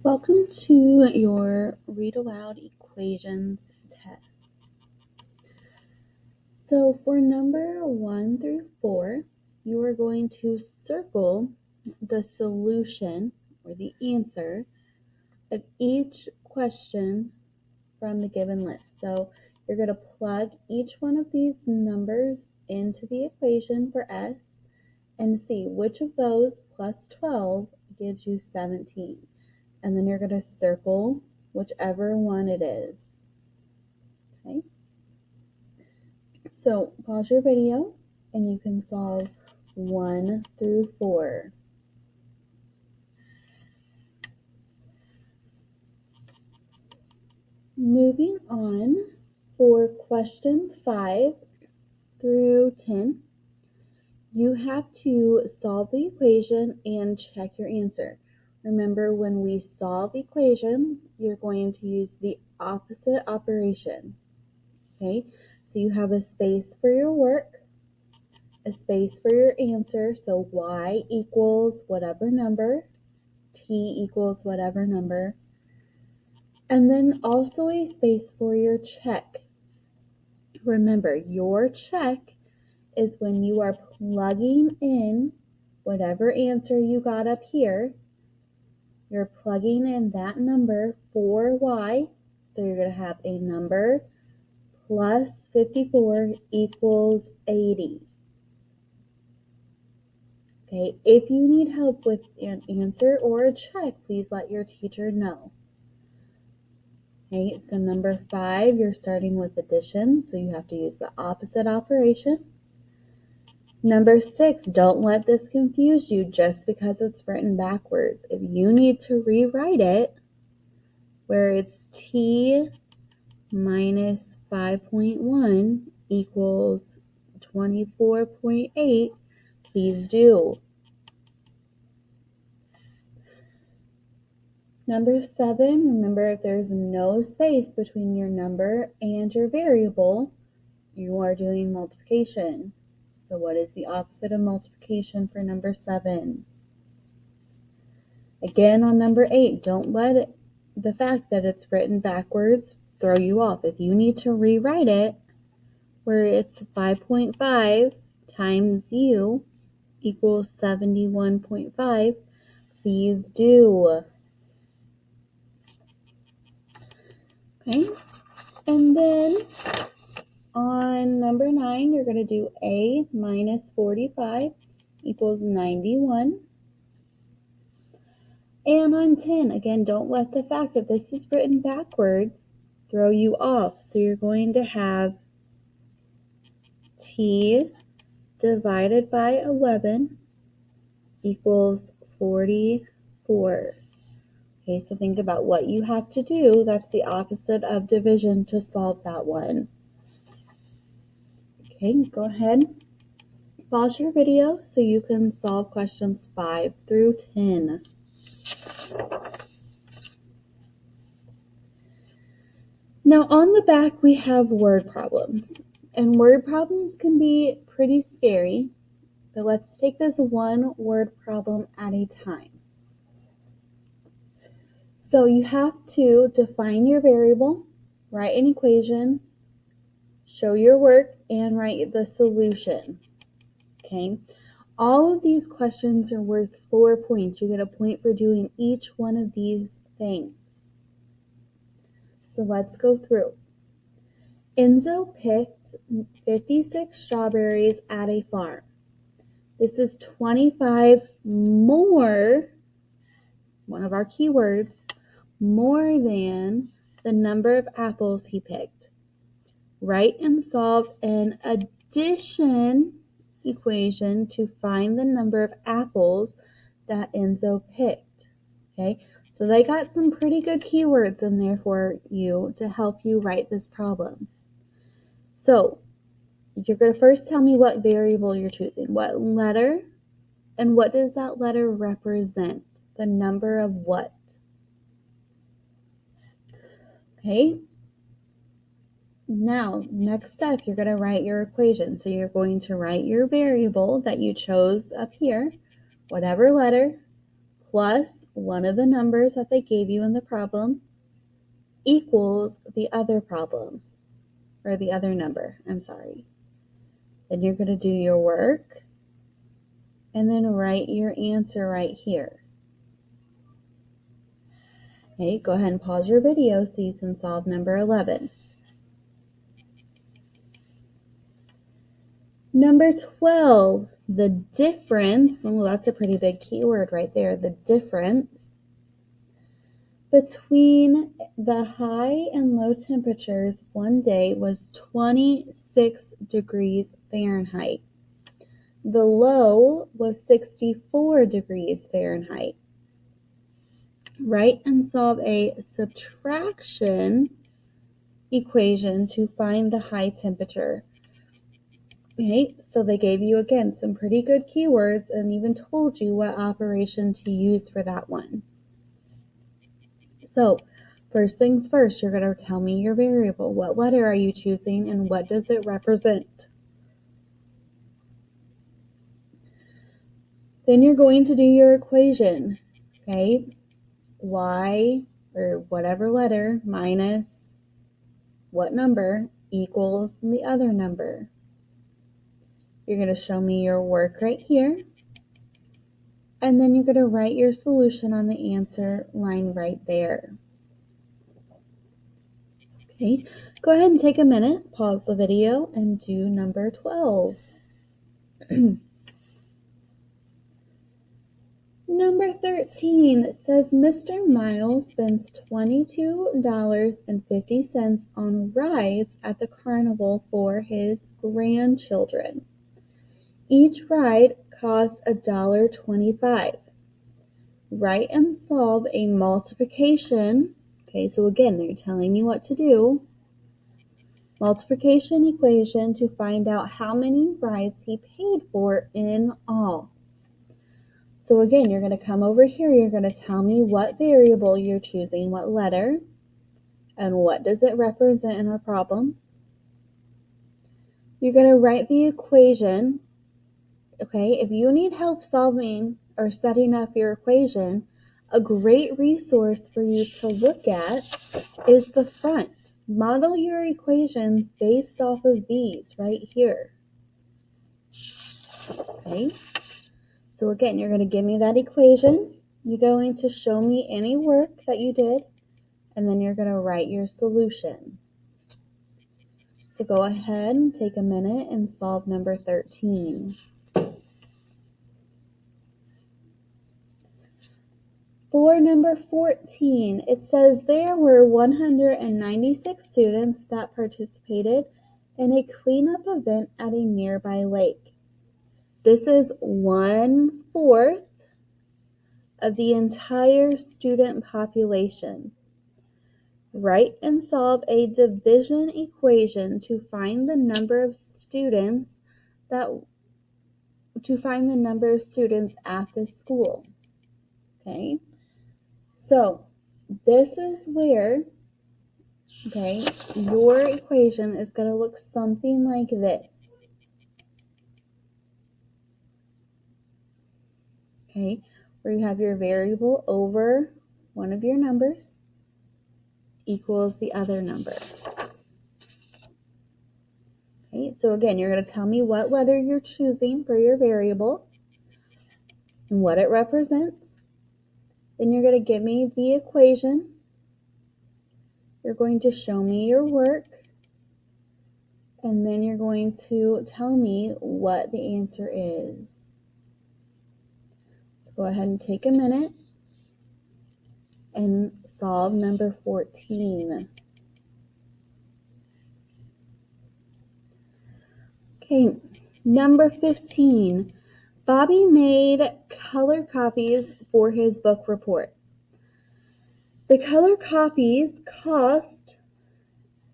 Welcome to your Read Aloud Equations test. So for number 1 through 4, you are going to circle the solution or the answer of each question from the given list. So you're going to plug each one of these numbers into the equation for S and see which of those plus 12 gives you 17. And then you're going to circle whichever one it is. Okay? So pause your video and you can solve 1 through 4. Moving on, for question 5 through 10, you have to solve the equation and check your answer. Remember, when we solve equations, you're going to use the opposite operation. Okay, so you have a space for your work, a space for your answer, so y equals whatever number, t equals whatever number, and then also a space for your check. Remember, your check is when you are plugging in whatever answer you got up here, you're plugging in that number for y, so you're going to have a number plus 54 equals 80. Okay, if you need help with an answer or a check, please let your teacher know. Okay, so number 5, you're starting with addition, so you have to use the opposite operation. Number 6, don't let this confuse you just because it's written backwards. If you need to rewrite it, where it's t minus 5.1 equals 24.8, please do. Number 7, remember, if there's no space between your number and your variable, you are doing multiplication. So what is the opposite of multiplication for number 7? Again, on number 8, don't let the fact that it's written backwards throw you off. If you need to rewrite it, where it's 5.5 times u equals 71.5, please do. Okay, and then on number 9, you're going to do a minus 45 equals 91. And on 10, again, don't let the fact that this is written backwards throw you off. So you're going to have t divided by 11 equals 44. Okay, so think about what you have to do. That's the opposite of division to solve that one. Okay, go ahead. Pause your video so you can solve questions 5 through 10. Now on the back we have word problems, and word problems can be pretty scary, but let's take this one word problem at a time. So you have to define your variable, write an equation, show your work, and write the solution. Okay, all of these questions are worth 4 points. You get a point for doing each one of these things. So let's go through. Enzo picked 56 strawberries at a farm. This is 25 more, one of our keywords, more than the number of apples he picked. Write and solve an addition equation to find the number of apples that Enzo picked. Okay, so they got some pretty good keywords in there for you to help you write this problem. So you're going to first tell me what variable you're choosing, what letter, and what does that letter represent? The number of what? Okay. Now, next step, you're going to write your equation. So you're going to write your variable that you chose up here, whatever letter, plus one of the numbers that they gave you in the problem equals the other problem, or the other number, I'm sorry. Then you're going to do your work and then write your answer right here. Okay, go ahead and pause your video so you can solve number 11. Number 12, the difference, oh, that's a pretty big keyword right there, the difference between the high and low temperatures one day was 26 degrees Fahrenheit. The low was 64 degrees Fahrenheit. Write and solve a subtraction equation to find the high temperature. Okay, so they gave you, again, some pretty good keywords and even told you what operation to use for that one. So, first things first, you're going to tell me your variable. What letter are you choosing and what does it represent? Then you're going to do your equation, okay? Y, or whatever letter, minus what number equals the other number. You're going to show me your work right here. And then you're going to write your solution on the answer line right there. Okay, go ahead and take a minute, pause the video, and do number 12. Number 13, it says Mr. Miles spends $22.50 on rides at the carnival for his grandchildren. Each ride costs $1.25. Write and solve a multiplication. Okay, so again, they're telling you what to do. Multiplication equation to find out how many rides he paid for in all. So again, you're going to come over here, you're going to tell me what variable you're choosing, what letter, and what does it represent in our problem. You're going to write the equation. Okay, if you need help solving or setting up your equation, a great resource for you to look at is the front. Model your equations based off of these right here. Okay, so again, you're going to give me that equation. You're going to show me any work that you did, and then you're going to write your solution. So go ahead and take a minute and solve number 13. For number 14, it says there were 196 students that participated in a cleanup event at a nearby lake. This is 1/4 of the entire student population. Write and solve a division equation to find the number of students at the school. Okay? So, this is where, okay, your equation is going to look something like this. Okay, where you have your variable over one of your numbers equals the other number. Okay, so again, you're going to tell me what letter you're choosing for your variable and what it represents. Then you're going to give me the equation. You're going to show me your work. And then you're going to tell me what the answer is. So go ahead and take a minute and solve number 14. Okay, number 15. Bobby made color copies for his book report. The color copies cost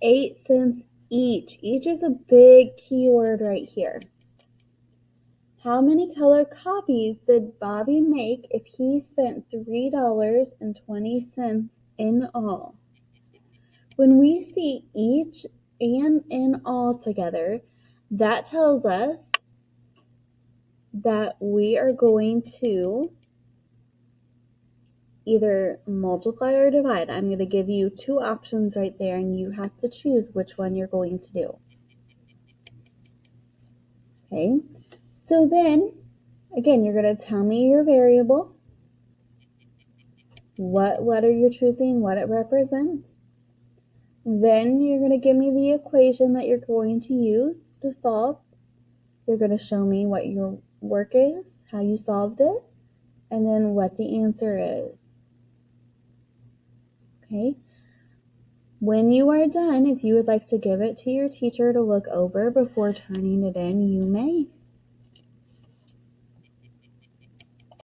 8 cents each. Each is a big keyword right here. How many color copies did Bobby make if he spent $3.20 in all? When we see each and in all together, that tells us that we are going to either multiply or divide. I'm going to give you two options right there, and you have to choose which one you're going to do. Okay, so then, again, you're going to tell me your variable, what letter you're choosing, what it represents. Then you're going to give me the equation that you're going to use to solve. You're going to show me what your work is, how you solved it, and then what the answer is. Okay? When you are done, if you would like to give it to your teacher to look over before turning it in, you may.